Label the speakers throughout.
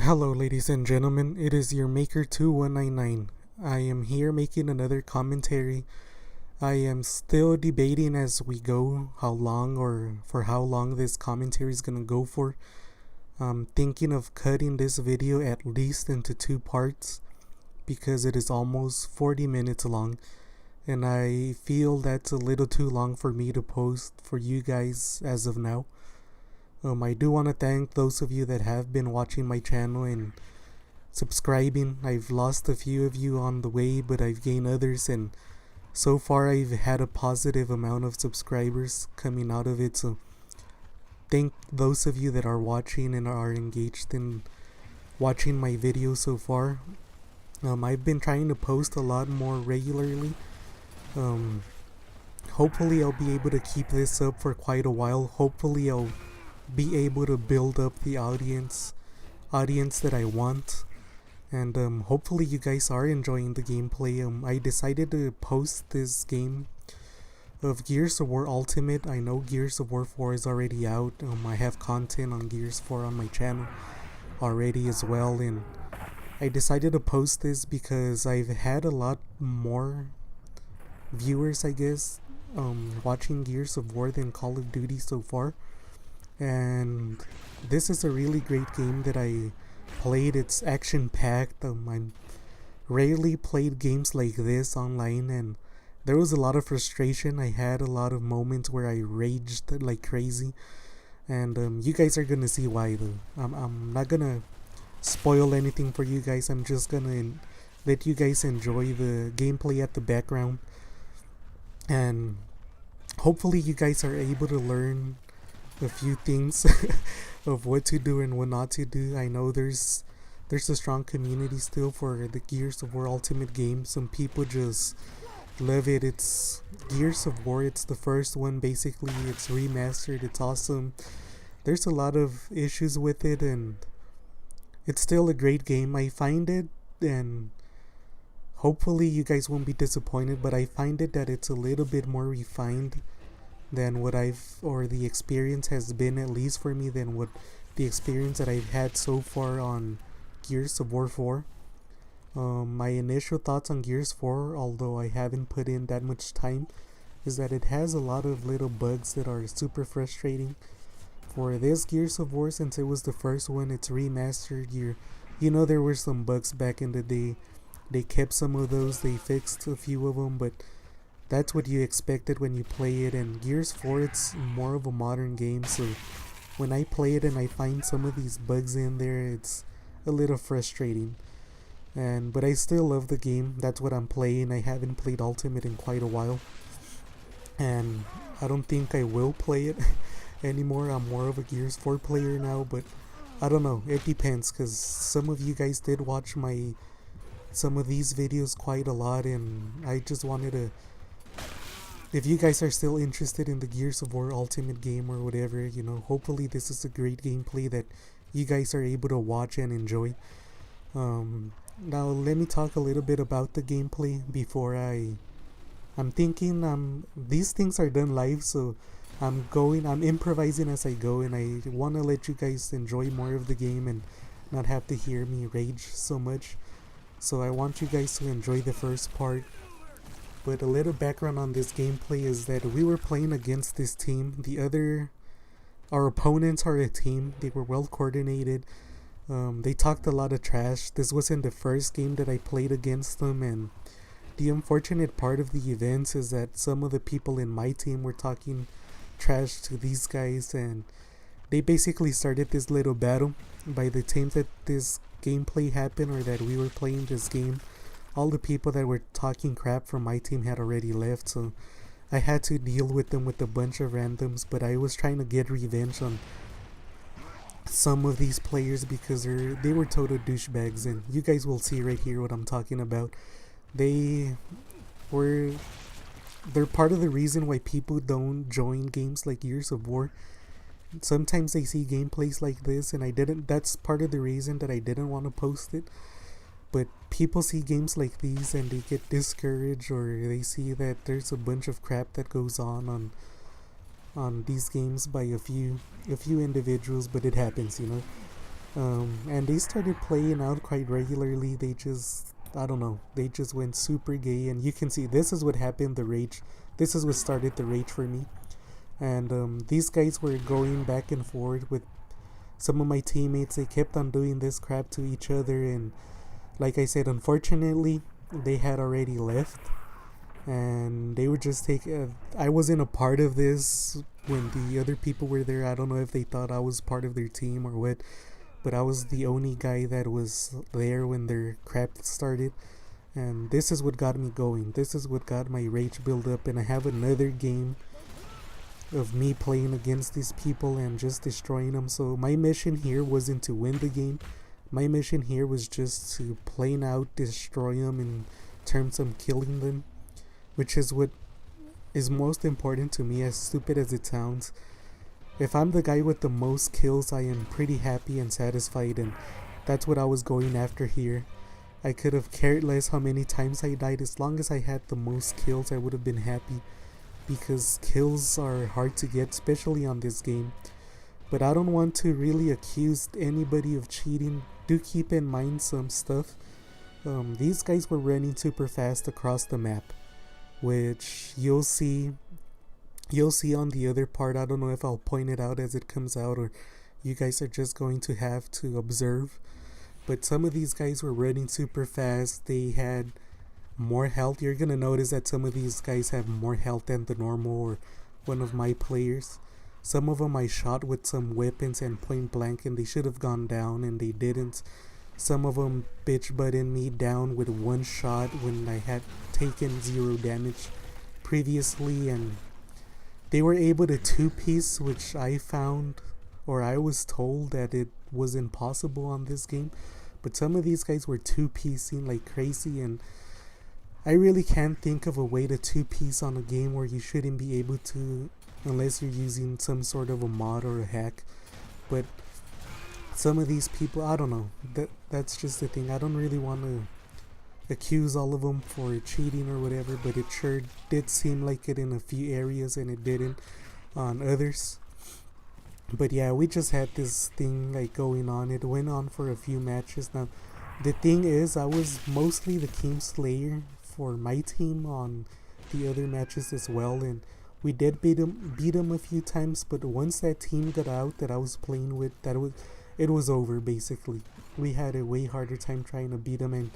Speaker 1: Hello ladies and gentlemen, it is your Maker2199. I am here making another commentary. I am still debating as we go how long or for how long this commentary is gonna go for. I'm thinking of cutting this video at least into two parts because it is almost 40 minutes long and I feel that's a little too long for me to post for you guys as of now. I do want to thank those of you that have been watching my channel and subscribing. I've lost a few of you on the way, but I've gained others, and so far I've had a positive amount of subscribers coming out of it. So thank those of you that are watching and are engaged in watching my videos so far. I've been trying to post a lot more regularly. Hopefully I'll be able to keep this up for quite a while. Hopefully I'll be able to build up the audience that I want, and hopefully you guys are enjoying the gameplay. I decided to post this game of Gears of War Ultimate. I know Gears of War 4 is already out. I have content on Gears 4 on my channel already as well, and I decided to post this because I've had a lot more viewers, I guess, watching Gears of War than Call of Duty so far. And this is a really great game that I played. It's action packed. I rarely played games like this online, and there was a lot of frustration. I had a lot of moments where I raged like crazy, and you guys are gonna see why though. I'm not gonna spoil anything for you guys. I'm just gonna let you guys enjoy the gameplay at the background, and hopefully you guys are able to learn a few things of what to do and what not to do. I know there's a strong community still for the Gears of War Ultimate game. Some people just love it. It's Gears of War, it's the first one basically. It's remastered, it's awesome. There's a lot of issues with it, and it's still a great game. I find it, and hopefully you guys won't be disappointed, but I find it that it's a little bit more refined than what the experience has been, at least for me, than what the experience that I've had so far on Gears of War 4. My initial thoughts on Gears 4, although I haven't put in that much time, is that it has a lot of little bugs that are super frustrating. For this Gears of War, since it was the first one, it's remastered. You know, there were some bugs back in the day. They kept some of those, they fixed a few of them, but that's what you expected when you play it. And Gears 4, it's more of a modern game, so when I play it and I find some of these bugs in there, it's a little frustrating. But I still love the game. That's what I'm playing. I haven't played Ultimate in quite a while, and I don't think I will play it anymore. I'm more of a Gears 4 player now, but I don't know. It depends, because some of you guys did watch some of these videos quite a lot, and I just wanted to, if you guys are still interested in the Gears of War Ultimate game or whatever, you know, hopefully this is a great gameplay that you guys are able to watch and enjoy. Now let me talk a little bit about the gameplay before I'm thinking these things are done live, so I'm improvising as I go, and I want to let you guys enjoy more of the game and not have to hear me rage so much. So I want you guys to enjoy the first part. But a little background on this gameplay is that we were playing against this team. Our opponents are a team. They were well coordinated. They talked a lot of trash. This wasn't the first game that I played against them, and the unfortunate part of the events is that some of the people in my team were talking trash to these guys, and they basically started this little battle. By the time that this gameplay happened, or that we were playing this game, all the people that were talking crap from my team had already left, so I had to deal with them with a bunch of randoms. But I was trying to get revenge on some of these players because they were total douchebags, and you guys will see right here what I'm talking about. They're part of the reason why people don't join games like Gears of War. Sometimes they see gameplays like this, and that's part of the reason that I didn't want to post it. But people see games like these and they get discouraged, or they see that there's a bunch of crap that goes on these games by a few individuals, but it happens, you know. And they started playing out quite regularly. They just, I don't know, they just went super gay, and you can see this is what happened. The rage, this is what started the rage for me. And these guys were going back and forth with some of my teammates. They kept on doing this crap to each other, and like I said, unfortunately, they had already left, and they were just taking. I wasn't a part of this when the other people were there. I don't know if they thought I was part of their team or what, but I was the only guy that was there when their crap started. And this is what got me going. This is what got my rage build up. And I have another game of me playing against these people and just destroying them. So my mission here wasn't to win the game. My mission here was just to plain out destroy them in terms of killing them, which is what is most important to me, as stupid as it sounds. If I'm the guy with the most kills, I am pretty happy and satisfied, and that's what I was going after here. I could have cared less how many times I died. As long as I had the most kills, I would have been happy, because kills are hard to get, especially on this game. But I don't want to really accuse anybody of cheating. Do keep in mind some stuff. These guys were running super fast across the map, which you'll see on the other part. I don't know if I'll point it out as it comes out, or you guys are just going to have to observe. But some of these guys were running super fast. They had more health. You're gonna notice that some of these guys have more health than the normal or one of my players. Some of them I shot with some weapons and point blank, and they should have gone down, and they didn't. Some of them bitch butted me down with one shot when I had taken 0 damage previously, and they were able to two-piece, which I found, or I was told that it was impossible on this game. But some of these guys were two-piecing like crazy, and I really can't think of a way to two-piece on a game where you shouldn't be able to, unless you're using some sort of a mod or a hack. But some of these people, I don't know, that's just the thing. I don't really want to accuse all of them for cheating or whatever, but it sure did seem like it in a few areas, and it didn't on others. But yeah, we just had this thing like going on. It went on for a few matches. Now the thing is, I was mostly the team slayer for my team on the other matches as well, and we did beat them a few times. But once that team got out that I was playing with, it was over basically. We had a way harder time trying to beat them and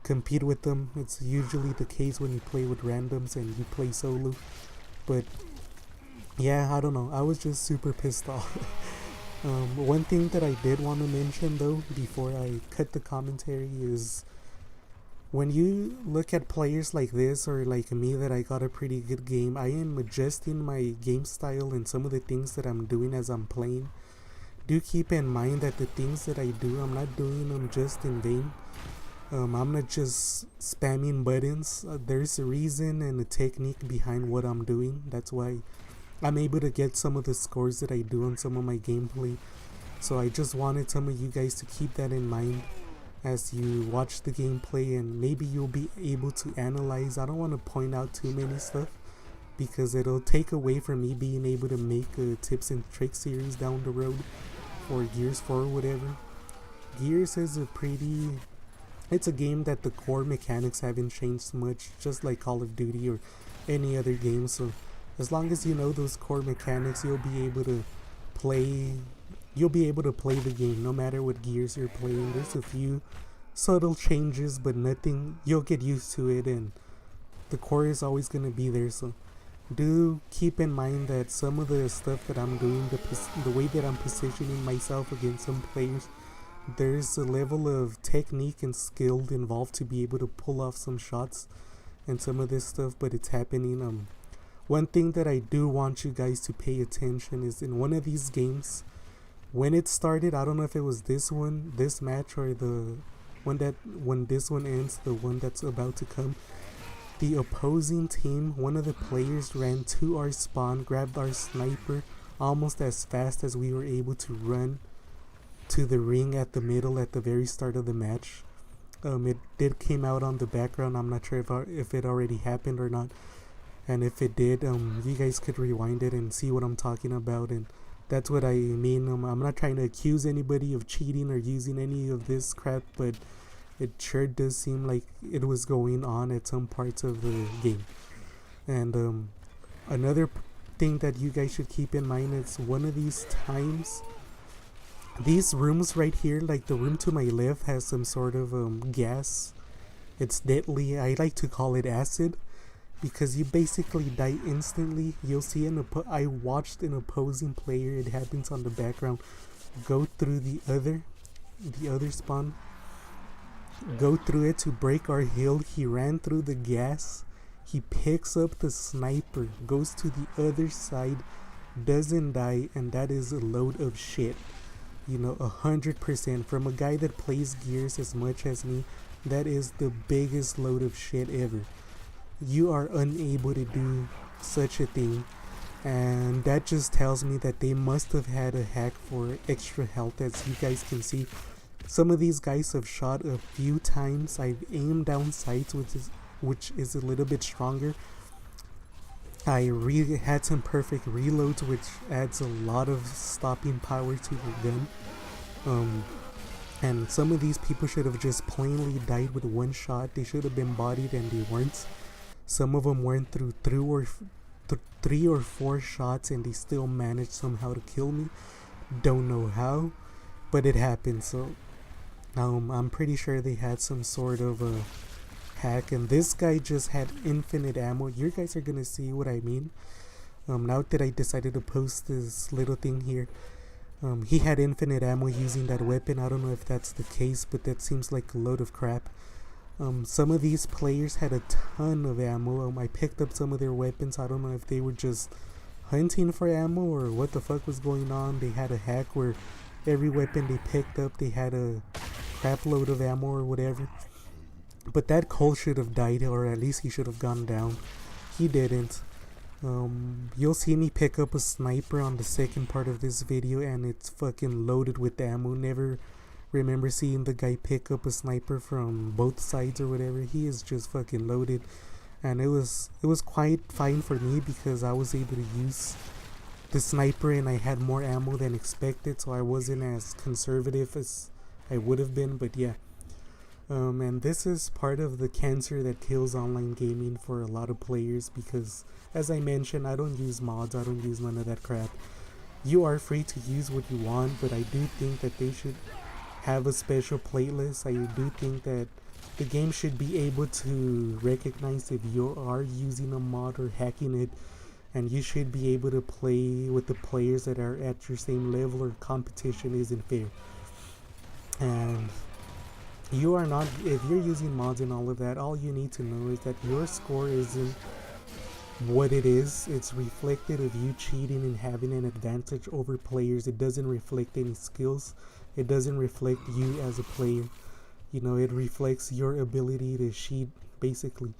Speaker 1: compete with them. It's usually the case when you play with randoms and you play solo. But yeah, I don't know, I was just super pissed off. One thing that I did want to mention though before I cut the commentary is, when you look at players like this or like me that I got a pretty good game, I am adjusting my game style and some of the things that I'm doing as I'm playing. Do keep in mind that the things that I do, I'm not doing them just in vain. I'm not just spamming buttons. There's a reason and a technique behind what I'm doing. That's why I'm able to get some of the scores that I do on some of my gameplay. So I just wanted some of you guys to keep that in mind as you watch the gameplay, and maybe you'll be able to analyze. I don't want to point out too many stuff because it'll take away from me being able to make a tips and tricks series down the road for Gears 4 or whatever. Gears is it's a game that the core mechanics haven't changed much, just like Call of Duty or any other game. So as long as you know those core mechanics, you'll be able to play the game no matter what Gears you're playing. There's a few subtle changes, but nothing, you'll get used to it, and the core is always going to be there. So do keep in mind that some of the stuff that I'm doing, the way that I'm positioning myself against some players, there's a level of technique and skill involved to be able to pull off some shots and some of this stuff, but it's happening. One thing that I do want you guys to pay attention is, in one of these games, when it started, I don't know if it was this match, or the one that, when this one ends, the one that's about to come, the opposing team, one of the players ran to our spawn, grabbed our sniper almost as fast as we were able to run to the ring at the middle at the very start of the match. It did came out on the background. I'm not sure if it already happened or not, and if it did, you guys could rewind it and see what I'm talking about. And That's what I mean. I'm not trying to accuse anybody of cheating or using any of this crap, but it sure does seem like it was going on at some parts of the game. And another thing that you guys should keep in mind is one of these times, these rooms right here, like the room to my left, has some sort of gas. It's deadly. I like to call it acid, because you basically die instantly. You'll see I watched an opposing player, it happens on the background, go through the other spawn, go through it to break our hill. He ran through the gas, he picks up the sniper, goes to the other side, doesn't die, and that is a load of shit. 100% from a guy that plays Gears as much as me. That is the biggest load of shit ever. You are unable to do such a thing, and that just tells me that they must have had a hack for extra health. As you guys can see, some of these guys have shot a few times. I've aimed down sights, which is a little bit stronger. I had some perfect reloads, which adds a lot of stopping power to your gun. And some of these people should have just plainly died with one shot. They should have been bodied, and they weren't. Some of them went through 3 or 4 shots, and they still managed somehow to kill me. Don't know how, but it happened. So I'm pretty sure they had some sort of a hack, and this guy just had infinite ammo. You guys are gonna see what I mean. Now that I decided to post this little thing here, he had infinite ammo using that weapon. I don't know if that's the case, but that seems like a load of crap. Some of these players had a ton of ammo. I picked up some of their weapons. I don't know if they were just hunting for ammo or what the fuck was going on. They had a hack where every weapon they picked up, they had a crap load of ammo or whatever. But that Cole should have died, or at least he should have gone down. He didn't. You'll see me pick up a sniper on the second part of this video, and it's fucking loaded with ammo. Never remember seeing the guy pick up a sniper from both sides or whatever. He is just fucking loaded, and it was quite fine for me because I was able to use the sniper and I had more ammo than expected, so I wasn't as conservative as I would have been. But yeah, and this is part of the cancer that kills online gaming for a lot of players, because as I mentioned, I don't use mods, I don't use none of that crap. You are free to use what you want, but I do think that they should have a special playlist. I do think that the game should be able to recognize if you are using a mod or hacking it, and you should be able to play with the players that are at your same level, or competition isn't fair. And you are not, if you're using mods and all of that, all you need to know is that your score isn't what it is. It's reflected of you cheating and having an advantage over players. It doesn't reflect any skills. It doesn't reflect you as a player. It reflects your ability to cheat, basically.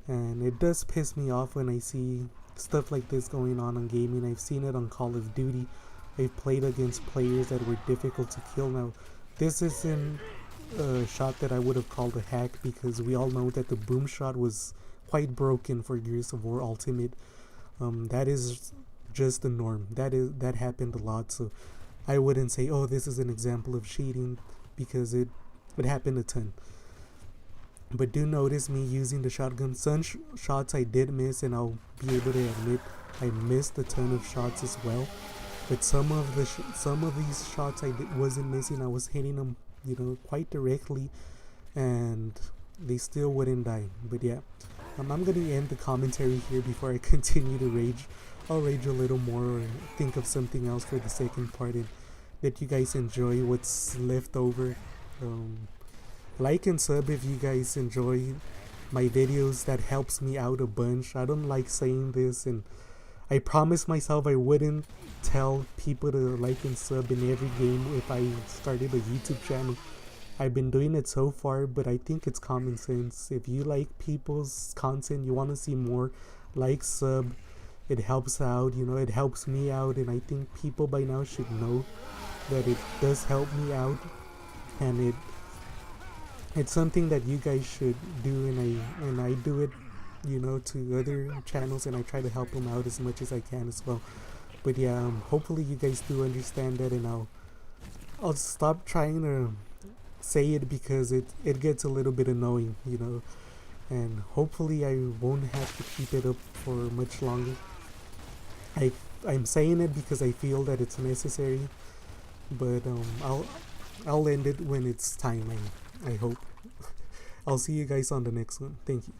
Speaker 1: And it does piss me off when I see stuff like this going on gaming. I've seen it on Call of Duty. I've played against players that were difficult to kill. Now, this isn't a shot that I would have called a hack, because we all know that the boom shot was quite broken for Gears of War Ultimate. That is just the norm. That happened a lot, so I wouldn't say, oh, this is an example of cheating, because it happened a ton. But do notice me using the shotgun. Some shots I did miss, and I'll be able to admit I missed a ton of shots as well. But some of these shots wasn't missing. I was hitting them, quite directly, and they still wouldn't die. But yeah, I'm gonna end the commentary here before I continue to rage. I'll rage a little more, or think of something else for the second part, and let you guys enjoy what's left over. Like and sub if you guys enjoy my videos. That helps me out a bunch. I don't like saying this, and I promised myself I wouldn't tell people to like and sub in every game if I started a YouTube channel. I've been doing it so far, but I think it's common sense. If you like people's content, you want to see more, like, sub. It helps out, it helps me out, and I think people by now should know that it does help me out, and it's something that you guys should do, and I do it, to other channels, and I try to help them out as much as I can as well. But yeah, hopefully you guys do understand that, and I'll stop trying to say it because it gets a little bit annoying, you know. And hopefully I won't have to keep it up for much longer. I I'm saying it because I feel that it's necessary, but I'll end it when it's time. I hope. I'll see you guys on the next one. Thank you.